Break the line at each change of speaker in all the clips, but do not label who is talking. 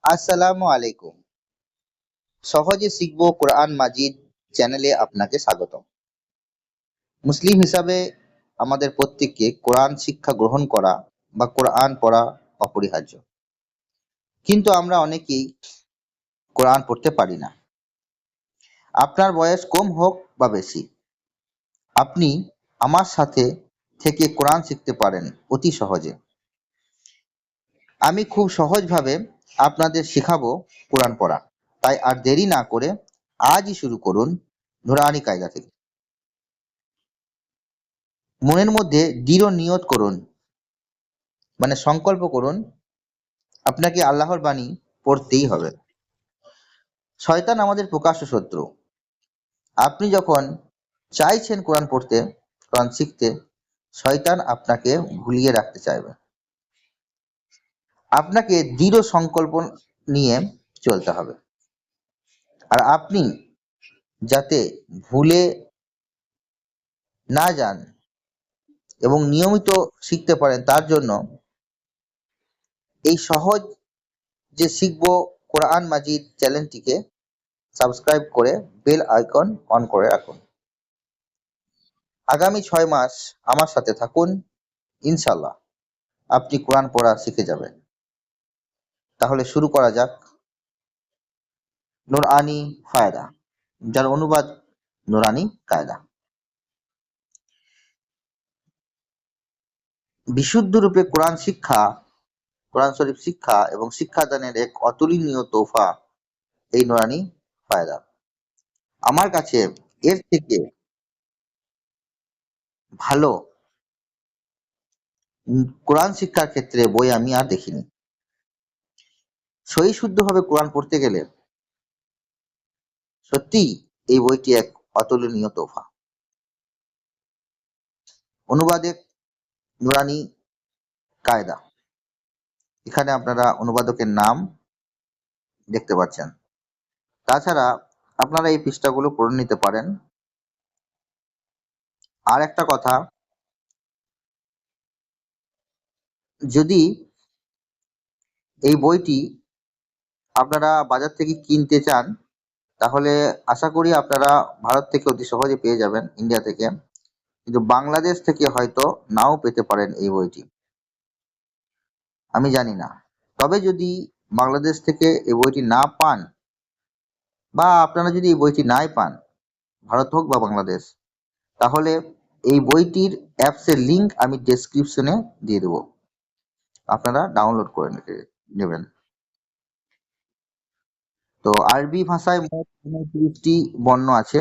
আসসালামু আলাইকুম। সহজে শিখবো কোরআন মাজিদ চ্যানেলে আপনাকে স্বাগতম। মুসলিম হিসাবে আমাদের প্রত্যেককে কোরআন শিক্ষা গ্রহণ করা বা কোরআন পড়া অপরিহার্য। কিন্তু আমরা অনেকেই কোরআন পড়তে পারি না। আপনার বয়স কম হোক বা বেশি, আপনি আমার সাথে থেকে কোরআন শিখতে পারেন অতি সহজে। আমি খুব সহজভাবে আপনাদের শেখাবো কোরআন পড়া। তাই আর দেরি না করে আজই শুরু করুন নুরানি কায়দা থেকে। মনের মধ্যে দৃঢ় নিয়ত করুন, মানে সংকল্প করুন, আপনাকে আল্লাহর বাণী পড়তেই হবে। শয়তান আমাদের প্রকাশ্য শত্রু। আপনি যখন চাইছেন কোরআন পড়তে, কোরআন শিখতে, শয়তান আপনাকে ভুলিয়ে রাখতে চাইবে। আপনাকে দৃঢ় সংকল্প নিয়ে চলতে হবে। আর আপনি যাতে ভুলে না যান এবং নিয়মিত শিখতে পারেন, তার জন্য এই সহজ যে শিখবো কোরআন মাজিদ চ্যানেলটিকে সাবস্ক্রাইব করে বেল আইকন অন করে রাখুন। আগামী 6 মাস আমার সাথে থাকুন, ইনশাল্লাহ আপনি কোরআন পড়া শিখে যাবেন। তাহলে শুরু করা যাক। নুরআনি ফায়দা, যার অনুবাদ নুরানি কায়দা। বিশুদ্ধ রূপে কোরআন শিক্ষা, কোরআন শরীফ শিক্ষা এবং শিক্ষাদানের এক অতুলনীয় তোহফা এই নুরানি ফায়দা। আমার কাছে এর থেকে ভালো কোরআন শিক্ষার ক্ষেত্রে বই আমি আর দেখিনি। সহি শুদ্ধভাবে কোরআন পড়তে গেলে সত্যিই এই বইটি এক অতুলনীয় তোহফা। অনুবাদে নুরানি কায়দা। এখানে আপনারা অনুবাদকের নাম দেখতে পাচ্ছেন। তাছাড়া আপনারা এই পৃষ্ঠাগুলো পড়ে নিতে পারেন। আর একটা কথা, যদি এই বইটি আপনারা বাজার থেকে কিনতে চান, তাহলে আশা করি আপনারা ভারত থেকে অতি সহজে পেয়ে যাবেন, ইন্ডিয়া থেকে। কিন্তু বাংলাদেশ থেকে হয়তো নাও পেতে পারেন এই বইটি, আমি জানি না। তবে যদি বাংলাদেশ থেকে এই বইটি না পান, বা আপনারা যদি এই বইটি নাই পান, ভারত হোক বা বাংলাদেশ, তাহলে এই বইটির অ্যাপসের লিঙ্ক আমি ডেসক্রিপশনে দিয়ে দেবো, আপনারা ডাউনলোড করে নেবেন। তো আরবি ভাষায় মোট 29টি বর্ণ আছে,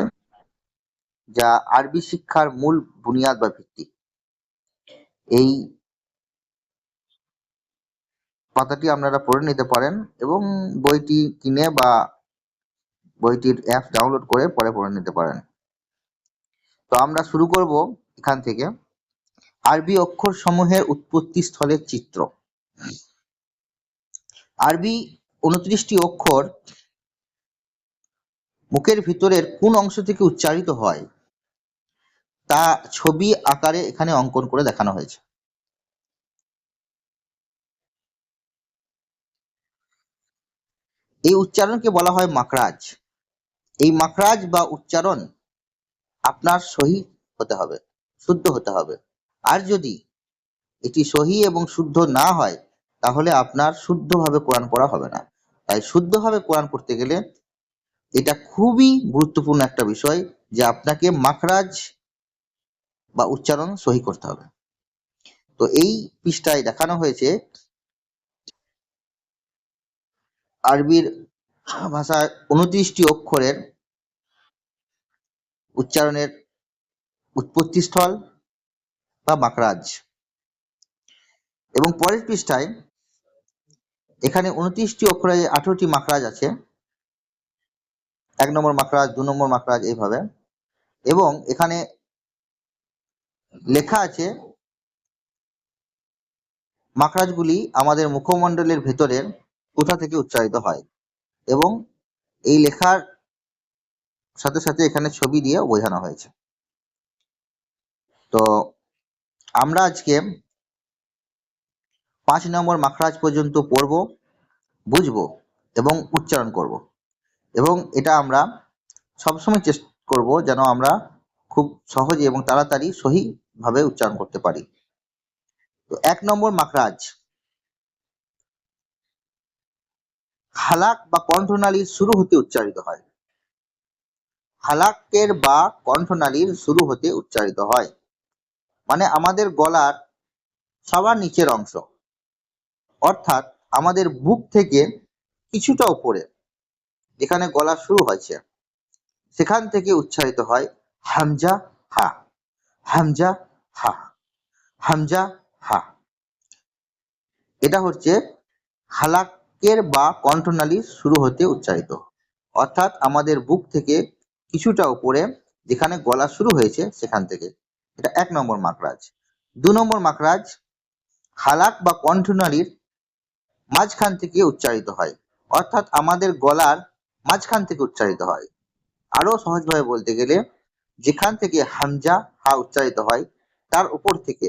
যা আরবি শিক্ষার মূল বুনিয়াদ বা ভিত্তি। এই পাতাটি আপনারা পড়ে নিতে পারেন এবং বইটি কিনে বা বইটির অ্যাপ ডাউনলোড করে পরে পড়ে নিতে পারেন। তো আমরা শুরু করব এখান থেকে। আরবি অক্ষর সমূহের উৎপত্তি স্থলের চিত্র। আরবি 29টি অক্ষর মুখের ভিতরের কোন অংশ থেকে উচ্চারিত হয় তা ছবি আকারে এখানে অঙ্কন করে দেখানো হয়েছে। এই উচ্চারণকে বলা হয় মাখরাজ। এই মাখরাজ বা উচ্চারণ আপনার সহি হতে হবে, শুদ্ধ হতে হবে। আর যদি এটি সহি এবং শুদ্ধ না হয়, তাহলে আপনার শুদ্ধভাবে কোরআন পড়া হবে না। তাই শুদ্ধভাবে কোরআন পড়তে গেলে এটা খুবই গুরুত্বপূর্ণ একটা বিষয় যে আপনাকে মাখরাজ বা উচ্চারণ সহি করতে হবে। তো এই পৃষ্ঠায় দেখানো হয়েছে আরবির ভাষায় 29টি অক্ষরের উচ্চারণের উৎপত্তিস্থল বা মাখরাজ। এবং পরের পৃষ্ঠায় এখানে 29টি অক্ষরে 18টি মাখরাজ আছে। 1 নম্বর মাখরাজ, 2 নম্বর মাখরাজ, এইভাবে। এবং এখানে লেখা আছে মাখরাজগুলি আমাদের মুখমণ্ডলের ভেতরের কোথা থেকে উচ্চারিত হয়, এবং এই লেখার সাথে সাথে এখানে ছবি দিয়ে বোঝানো হয়েছে। তো আমরা আজকে 5 নম্বর মাখরাজ পর্যন্ত পড়ব, বুঝবো এবং উচ্চারণ করব, এবং এটা আমরা সবসময় চেষ্টা করব যেন আমরা খুব সহজে এবং তাড়াতাড়ি সঠিকভাবে উচ্চারণ করতে পারি। তো 1 নম্বর মাখরাজ, হালাক বা কণ্ঠনালীর শুরু হতে উচ্চারিত হয়। হালাকের বা কণ্ঠনালীর শুরু হতে উচ্চারিত হয়, মানে আমাদের গলার সবার নিচের অংশ, অর্থাৎ আমাদের বুক থেকে কিছুটা উপরে যেখানে গলা শুরু হয়েছে সেখান থেকে উচ্চারিত হয় হামজা হা, হামজা হা, হামজা হা। এটা হচ্ছে হালাকের বা কণ্ঠনালীর শুরু হতে উচ্চারিত, অর্থাৎ আমাদের বুক থেকে কিছুটা উপরে যেখানে গলা শুরু হয়েছে সেখান থেকে। এটা 1 নম্বর মাখরাজ। 2 নম্বর মাখরাজ, হালাক বা কণ্ঠনালীর মাঝখান থেকে উচ্চারিত হয়, অর্থাৎ আমাদের গলার মাঝখান থেকে উচ্চারিত হয়। আরো সহজভাবে বলতে গেলে যেখান থেকে হামজা হা উচ্চারিত হয় তার উপর থেকে,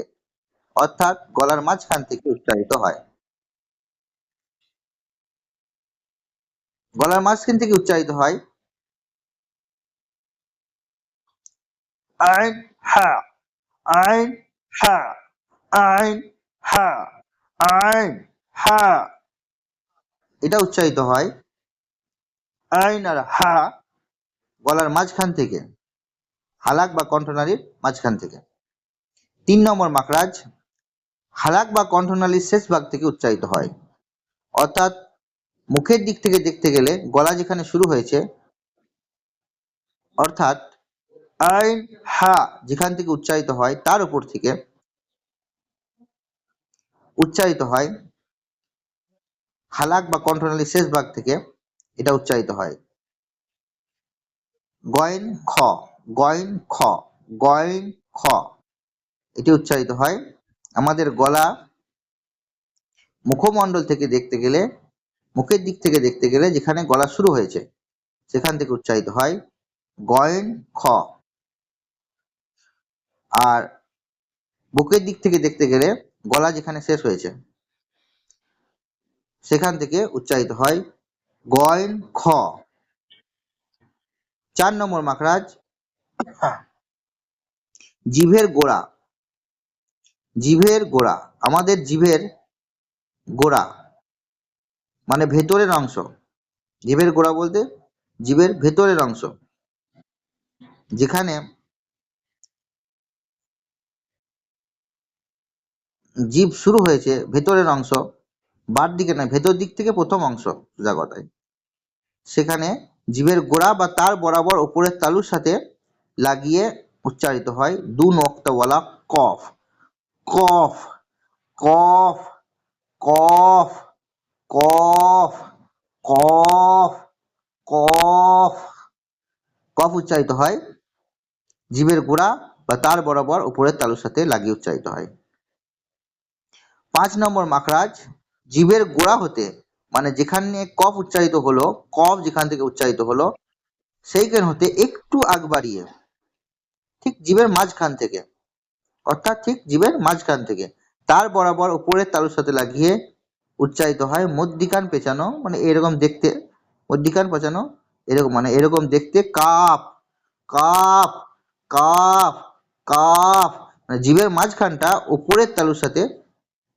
অর্থাৎ গলার মাঝখান থেকে উচ্চারিত হয়। গলার মাঝখান থেকে উচ্চারিত হয় আইন হা, আইন হা, আইন হা, আইন হা। এটা উচ্চারিত হয় আইন আর হা গলার মাঝখান থেকে, হালাক বা কণ্ঠনালীর মাঝখান থেকে। 3 নম্বর মাখরাজ, হালাক বা কণ্ঠনালীর শেষ ভাগ থেকে উচ্চারিত হয়, অর্থাৎ মুখের দিক থেকে দেখতে গেলে গলা যেখানে শুরু হয়েছে, অর্থাৎ আইন হা যেখান থেকে উচ্চারিত হয় তার উপর থেকে উচ্চারিত হয় হালাক বা কণ্ঠনালীর শেষ ভাগ থেকে, এটা উচ্চারিত হয় গয়েন খ, গয়েন খ, গয়েন খ। এটি উচ্চারিত হয় আমাদের গলা মুখমণ্ডল থেকে দেখতে গেলে, মুখের দিক থেকে দেখতে গেলে যেখানে গলা শুরু হয়েছে সেখান থেকে উচ্চারিত হয় গয়েন খ, আর বুকের দিক থেকে দেখতে গেলে গলা যেখানে শেষ হয়েছে সেখান থেকে উচ্চারিত হয় গয়েন খ। 4 নম্বর মাখরাজ, জিভের গোড়া, জিভের গোড়া, আমাদের জিভের গোড়া মানে ভেতরের অংশ, জিভের গোড়া বলতে জিভের ভেতরের অংশ, যেখানে জিভ শুরু হয়েছে ভেতরের অংশ, বার দিকে নয় ভেতর দিক থেকে প্রথম অংশ সোজা কথায়, সেখানে জিভের গোড়া বা তার বরাবর উপরের তালুর সাথে লাগিয়ে উচ্চারিত হয় 2 নোক্তাওয়ালা কফ, কফ, কফ, কফ, কফ, কফ, কফ। কফ উচ্চারিত হয় জিভের গোড়া বা তার বরাবর উপরের তালুর সাথে লাগিয়ে উচ্চারিত হয়। 5 নম্বর মাখরাজ, জিভের গোড়া হতে মানে যেখানে কফ উচ্চারিত হলো, কফ যেখান থেকে উচ্চারিত হলো সেইখান হতে একটু আগ বাড়িয়ে ঠিক জিভের মাঝখান থেকে, অর্থাৎ ঠিক জিভের মাঝখান থেকে তার বরাবর উপরের তালুর সাথে লাগিয়ে উচ্চারিত হয় মধ্যিকান পেঁচানো, মানে এরকম দেখতে, মধ্যিকান পেঁচানো এরকম মানে এরকম দেখতে কাপ, কাপ, কাপ, কাপ। মানে জিভের মাঝখানটা উপরের তালুর সাথে,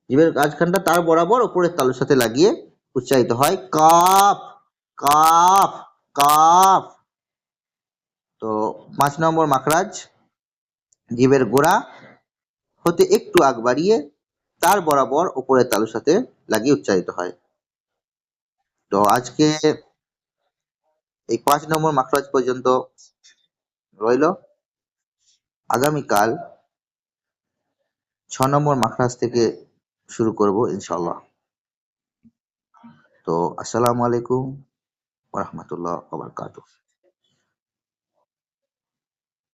জিভের মাঝখানটা তার বরাবর উপরের তালুর সাথে লাগিয়ে উচ্চারিত হয় কাপ, কাপ, কাপ। তো 5 নম্বর মাখরাজ, জিভের গোড়া হতে একটু আগ বাড়িয়ে তার বরাবর উপরের তালুর সাথে লাগিয়ে উচ্চারিত হয়। তো আজকে এই 5 নম্বর মাখরাজ পর্যন্ত রইল। আগামীকাল 6 নম্বর মাখরাজ থেকে শুরু করব ইনশাআল্লাহ। তো আসসালামু আলাইকুম ওয়া রাহমাতুল্লাহি ওয়া বারাকাতুহু।